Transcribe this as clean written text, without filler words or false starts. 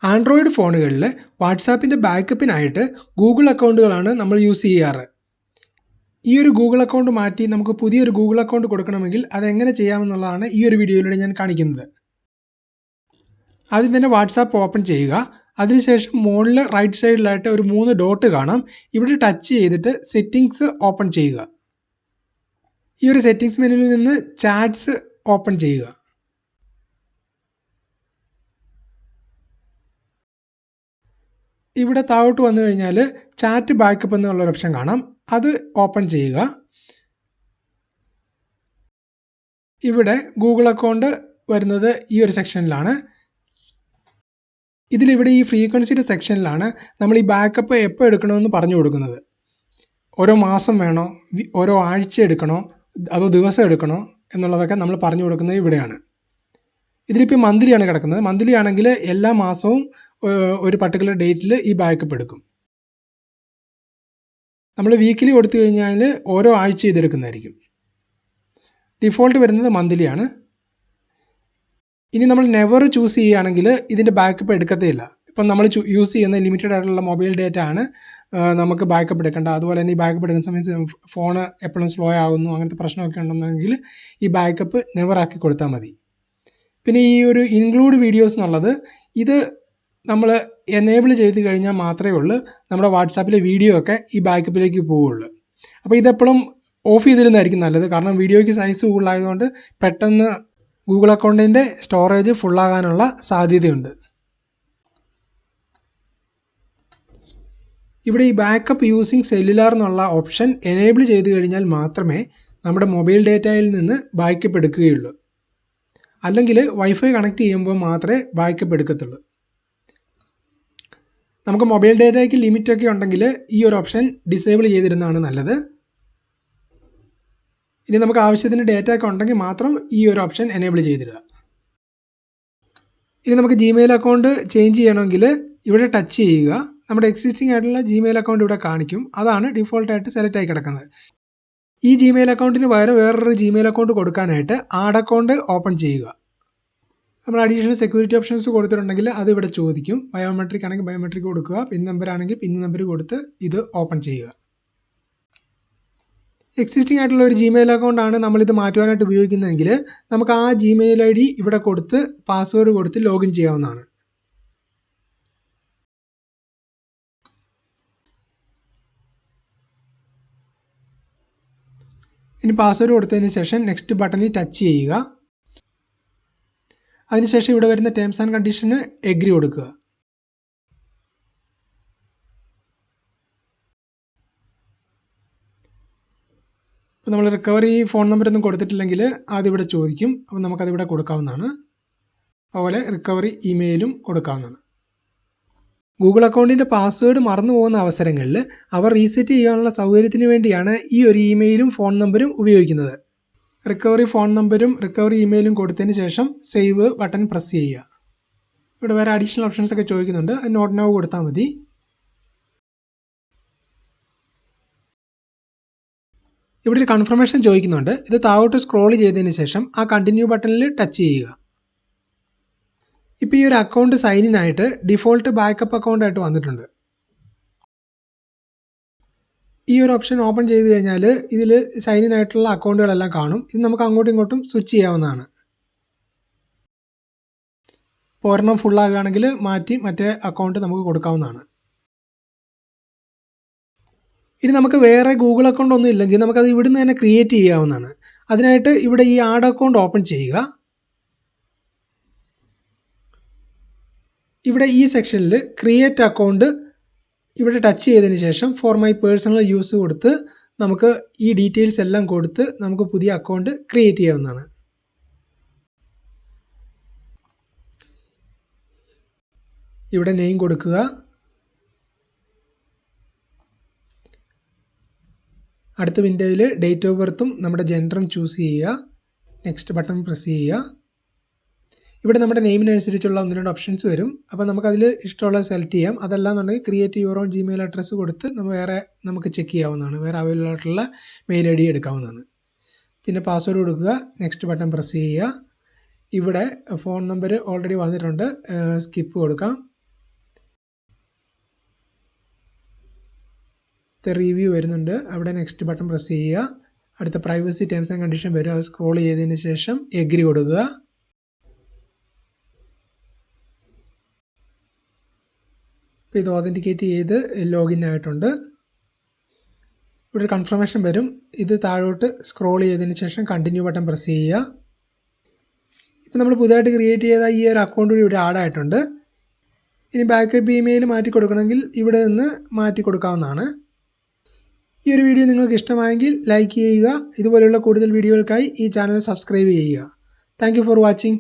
Android ഫോണുകളിൽ വാട്സാപ്പിൻ്റെ ബാക്കപ്പിനായിട്ട് Google അക്കൗണ്ടുകളാണ് നമ്മൾ use ചെയ്യാറ്. ഈ ഒരു ഗൂഗിൾ അക്കൗണ്ട് മാറ്റി നമുക്ക് പുതിയൊരു ഗൂഗിൾ അക്കൗണ്ട് കൊടുക്കണമെങ്കിൽ അതെങ്ങനെ ചെയ്യാമെന്നുള്ളതാണ് ഈ ഒരു വീഡിയോയിലൂടെ ഞാൻ കാണിക്കുന്നത്. ആദ്യം തന്നെ വാട്സാപ്പ് ഓപ്പൺ ചെയ്യുക. അതിനുശേഷം മുകളിൽ റൈറ്റ് സൈഡിലായിട്ട് ഒരു 3 ഡോട്ട് കാണാം. ഇവിടെ ടച്ച് ചെയ്തിട്ട് സെറ്റിങ്സ് ഓപ്പൺ ചെയ്യുക. ഈ ഒരു സെറ്റിങ്സ് മെനുവിൽ നിന്ന് ചാറ്റ്സ് ഓപ്പൺ ചെയ്യുക. ഇവിടെ താഴോട്ട് വന്നു കഴിഞ്ഞാൽ ചാറ്റ് ബാക്കപ്പ് എന്നുള്ളൊരു ഓപ്ഷൻ കാണാം. അത് ഓപ്പൺ ചെയ്യുക. ഇവിടെ ഗൂഗിൾ അക്കൗണ്ട് വരുന്നത് ഈ ഒരു സെക്ഷനിലാണ്. ഇതിലിവിടെ ഈ ഫ്രീക്വൻസിയുടെ സെക്ഷനിലാണ് നമ്മൾ ഈ ബാക്കപ്പ് എപ്പോൾ എടുക്കണമെന്ന് പറഞ്ഞു കൊടുക്കുന്നത്. ഓരോ മാസം വേണോ, ഓരോ ആഴ്ച എടുക്കണോ, അതോ ദിവസം എടുക്കണോ എന്നുള്ളതൊക്കെ നമ്മൾ പറഞ്ഞു കൊടുക്കുന്നത് ഇവിടെയാണ്. ഇതിലിപ്പോൾ മന്ത്ലിയാണ് കിടക്കുന്നത്. മന്ത്ലി ആണെങ്കിൽ എല്ലാ മാസവും ഒരു പർട്ടിക്കുലർ ഡേറ്റിൽ ഈ ബാക്കപ്പ് എടുക്കും. നമ്മൾ വീക്കിലി കൊടുത്തു കഴിഞ്ഞാൽ ഓരോ ആഴ്ച ഇതെടുക്കുന്നതായിരിക്കും. ഡിഫോൾട്ട് വരുന്നത് മന്ത്ലിയാണ്. ഇനി നമ്മൾ നെവർ ചൂസ് ചെയ്യുകയാണെങ്കിൽ ഇതിൻ്റെ ബാക്കപ്പ് എടുക്കത്തേയില്ല. ഇപ്പം നമ്മൾ യൂസ് ചെയ്യുന്ന ലിമിറ്റഡ് ആയിട്ടുള്ള മൊബൈൽ ഡേറ്റ ആണ് നമുക്ക് ബാക്കപ്പ് എടുക്കേണ്ട. അതുപോലെ തന്നെ ഈ ബാക്കപ്പ് എടുക്കുന്ന സമയത്ത് ഫോണ് എപ്പോഴും സ്ലോ ആകുന്നു, അങ്ങനത്തെ പ്രശ്നമൊക്കെ ഉണ്ടെന്നുണ്ടെങ്കിൽ ഈ ബാക്കപ്പ് നെവർ ആക്കി കൊടുത്താൽ മതി. പിന്നെ ഈ ഒരു ഇൻക്ലൂഡ് വീഡിയോസ് എന്നുള്ളത് ഇത് നമ്മൾ എനേബിൾ ചെയ്ത് കഴിഞ്ഞാൽ മാത്രമേ ഉള്ളൂ നമ്മുടെ വാട്സാപ്പിലെ വീഡിയോ ഒക്കെ ഈ ബാക്കപ്പിലേക്ക് പോവുള്ളൂ. അപ്പോൾ ഇതെപ്പോഴും ഓഫ് ചെയ്തിരുന്നതായിരിക്കും നല്ലത്. കാരണം വീഡിയോയ്ക്ക് സൈസ് കൂടുതലായതുകൊണ്ട് പെട്ടെന്ന് ഗൂഗിൾ അക്കൗണ്ടിൻ്റെ സ്റ്റോറേജ് ഫുള്ളാകാനുള്ള സാധ്യതയുണ്ട്. ഇവിടെ ഈ ബാക്കപ്പ് യൂസിങ് സെല്ലുലാർ എന്നുള്ള ഓപ്ഷൻ എനേബിൾ ചെയ്ത് കഴിഞ്ഞാൽ മാത്രമേ നമ്മുടെ മൊബൈൽ ഡേറ്റയിൽ നിന്ന് ബാക്കപ്പ് എടുക്കുകയുള്ളൂ. അല്ലെങ്കിൽ വൈഫൈ കണക്ട് ചെയ്യുമ്പോൾ മാത്രമേ ബാക്കപ്പ് എടുക്കത്തുള്ളൂ. നമുക്ക് മൊബൈൽ ഡേറ്റയ്ക്ക് ലിമിറ്റൊക്കെ ഉണ്ടെങ്കിൽ ഈ ഒരു ഓപ്ഷൻ ഡിസേബിൾ ചെയ്തിരുന്നതാണ് നല്ലത്. ഇനി നമുക്ക് ആവശ്യത്തിന് ഡേറ്റ ഒക്കെ ഉണ്ടെങ്കിൽ മാത്രം ഈ ഒരു ഓപ്ഷൻ എനേബിൾ ചെയ്തിടുക. ഇനി നമുക്ക് ജിമെയിൽ അക്കൗണ്ട് ചേഞ്ച് ചെയ്യണമെങ്കിൽ ഇവിടെ ടച്ച് ചെയ്യുക. നമ്മുടെ എക്സിസ്റ്റിംഗ് ആയിട്ടുള്ള ജിമെയിൽ അക്കൗണ്ട് ഇവിടെ കാണിക്കും. അതാണ് ഡിഫോൾട്ടായിട്ട് സെലക്ട് ആയി കിടക്കുന്നത്. ഈ ജിമെയിൽ അക്കൗണ്ടിന് പകരം വേറൊരു ജിമെയിൽ അക്കൗണ്ട് കൊടുക്കാനായിട്ട് ആഡ് അക്കൗണ്ട് ഓപ്പൺ ചെയ്യുക. നമ്മൾ അഡീഷണൽ സെക്യൂരിറ്റി ഓപ്ഷൻസ് കൊടുത്തിട്ടുണ്ടെങ്കിൽ അത് ഇവിടെ ചോദിക്കും. ബയോമെട്രിക് ആണെങ്കിൽ ബയോമെട്രിക് കൊടുക്കുക, പിൻ നമ്പർ ആണെങ്കിൽ പിൻ നമ്പർ കൊടുത്ത് ഇത് ഓപ്പൺ ചെയ്യുക. എക്സിസ്റ്റിംഗ് ആയിട്ടുള്ള ഒരു ജിമെയിൽ അക്കൗണ്ടാണ് നമ്മളിത് മാറ്റുവാനായിട്ട് ഉപയോഗിക്കുന്നതെങ്കിൽ നമുക്ക് ആ ജിമെയിൽ ID ഇവിടെ കൊടുത്ത് പാസ്വേഡ് കൊടുത്ത് ലോഗിൻ ചെയ്യാവുന്നതാണ്. ഇനി പാസ്വേഡ് കൊടുത്തതിന് ശേഷം നെക്സ്റ്റ് ബട്ടണിൽ ടച്ച് ചെയ്യുക. അതിനുശേഷം ഇവിടെ വരുന്ന ടേംസ് ആൻഡ് കണ്ടീഷന് എഗ്രി കൊടുക്കുക. ഇപ്പോൾ നമ്മൾ റിക്കവറി ഫോൺ നമ്പർ ഒന്നും കൊടുത്തിട്ടില്ലെങ്കിൽ അതിവിടെ ചോദിക്കും. അപ്പോൾ നമുക്കതിവിടെ കൊടുക്കാവുന്നതാണ്. അതുപോലെ റിക്കവറി ഇമെയിലും കൊടുക്കാവുന്നതാണ്. ഗൂഗിൾ അക്കൗണ്ടിൻ്റെ പാസ്വേഡ് മറന്നു പോകുന്ന അവസരങ്ങളിൽ അവ റീസെറ്റ് ചെയ്യാനുള്ള സൗകര്യത്തിന് വേണ്ടിയാണ് ഈ ഒരു ഇമെയിലും ഫോൺ നമ്പരും ഉപയോഗിക്കുന്നത്. റിക്കവറി ഫോൺ നമ്പരും റിക്കവറി ഇമെയിലും കൊടുത്തതിന് ശേഷം സേവ് ബട്ടൺ പ്രസ് ചെയ്യുക. ഇവിടെ വേറെ അഡീഷണൽ ഓപ്ഷൻസ് ഒക്കെ ചോദിക്കുന്നുണ്ട്. നോട്ട് നൗ കൊടുത്താൽ മതി. ഇവിടെ ഒരു കൺഫർമേഷൻ ചോദിക്കുന്നുണ്ട്. ഇത് താഴോട്ട് സ്ക്രോൾ ചെയ്തതിന് ശേഷം ആ കണ്ടിന്യൂ ബട്ടണിൽ ടച്ച് ചെയ്യുക. ഇപ്പോൾ ഈ ഒരു അക്കൗണ്ട് സൈൻ ഇൻ ആയിട്ട് ഡിഫോൾട്ട് ബാക്കപ്പ് അക്കൗണ്ട് ആയിട്ട് വന്നിട്ടുണ്ട്. ഈ ഒരു ഓപ്ഷൻ ഓപ്പൺ ചെയ്ത് കഴിഞ്ഞാൽ ഇതിൽ സൈൻ ഇൻ ആയിട്ടുള്ള അക്കൗണ്ടുകളെല്ലാം കാണും. ഇത് നമുക്ക് അങ്ങോട്ടും ഇങ്ങോട്ടും സ്വിച്ച് ചെയ്യാവുന്നതാണ്. ഇപ്പോൾ ഒരെണ്ണം ഫുള്ളാകുകയാണെങ്കിൽ മാറ്റി മറ്റേ അക്കൗണ്ട് നമുക്ക് കൊടുക്കാവുന്നതാണ്. ഇനി നമുക്ക് വേറെ ഗൂഗിൾ അക്കൗണ്ട് ഒന്നും ഇല്ലെങ്കിൽ നമുക്കത് ഇവിടുന്ന് തന്നെ ക്രിയേറ്റ് ചെയ്യാവുന്നതാണ്. അതിനായിട്ട് ഇവിടെ ഈ ആഡ് അക്കൗണ്ട് ഓപ്പൺ ചെയ്യുക. ഇവിടെ ഈ സെക്ഷനിൽ ക്രിയേറ്റ് അക്കൗണ്ട് ഇവിടെ ടച്ച് ചെയ്തതിന് ശേഷം ഫോർ മൈ പേഴ്സണൽ യൂസ് കൊടുത്ത് നമുക്ക് ഈ ഡീറ്റെയിൽസ് എല്ലാം കൊടുത്ത് നമുക്ക് പുതിയ അക്കൗണ്ട് ക്രിയേറ്റ് ചെയ്യാവുന്നതാണ്. ഇവിടെ നെയിം കൊടുക്കുക. അടുത്ത വിൻഡോയിൽ ഡേറ്റ് ഓഫ് ബർത്തും നമ്മുടെ ജെൻഡറും ചൂസ് ചെയ്യുക. നെക്സ്റ്റ് ബട്ടൺ പ്രസ് ചെയ്യുക. ഇവിടെ നമ്മുടെ നെയിമിനനുസരിച്ചുള്ള 1-2 ഓപ്ഷൻസ് വരും. അപ്പോൾ നമുക്കതിൽ ഇഷ്ടമുള്ളത് സെലക്ട് ചെയ്യാം. അതല്ലാന്നുണ്ടെങ്കിൽ create your own Gmail address കൊടുത്ത് നമുക്ക് ചെക്ക് ചെയ്യാവുന്നതാണ്. വേറെ അവൈലബിൾ ആയിട്ടുള്ള മെയിൽ ID എടുക്കാവുന്നതാണ്. പിന്നെ പാസ്വേഡ് കൊടുക്കുക. നെക്സ്റ്റ് ബട്ടൺ പ്രസ് ചെയ്യുക. ഇവിടെ ഫോൺ നമ്പർ ഓൾറെഡി വന്നിട്ടുണ്ട്. സ്കിപ്പ് കൊടുക്കാം. റിവ്യൂ വരുന്നുണ്ട്. അവിടെ നെക്സ്റ്റ് ബട്ടൺ പ്രസ് ചെയ്യുക. അടുത്ത പ്രൈവസി ടേംസ് ആൻഡ് കണ്ടീഷൻ വരും. അത് സ്ക്രോൾ ചെയ്തതിന് ശേഷം എഗ്രി കൊടുക്കുക. ഇപ്പോൾ ഇത് ഓതൻറ്റിക്കേറ്റ് ചെയ്ത് ലോഗിൻ ആയിട്ടുണ്ട്. ഇവിടെ ഒരു കൺഫർമേഷൻ വരും. ഇത് താഴോട്ട് സ്ക്രോൾ ചെയ്തതിന് ശേഷം കണ്ടിന്യൂ ബട്ടൺ പ്രസ് ചെയ്യുക. ഇപ്പോൾ നമ്മൾ പുതുതായിട്ട് ക്രിയേറ്റ് ചെയ്ത ഈ ഒരു അക്കൗണ്ട് കൂടി ഇവിടെ ആഡ് ആയിട്ടുണ്ട്. ഇനി ബാക്കപ്പ് ഇമെയിൽ മാറ്റി കൊടുക്കണമെങ്കിൽ ഇവിടെ നിന്ന് മാറ്റി കൊടുക്കാവുന്നതാണ്. ഈ ഒരു വീഡിയോ നിങ്ങൾക്ക് ഇഷ്ടമായെങ്കിൽ ലൈക്ക് ചെയ്യുക. ഇതുപോലെയുള്ള കൂടുതൽ വീഡിയോകൾക്കായി ഈ ചാനൽ സബ്സ്ക്രൈബ് ചെയ്യുക. Thank you for watching.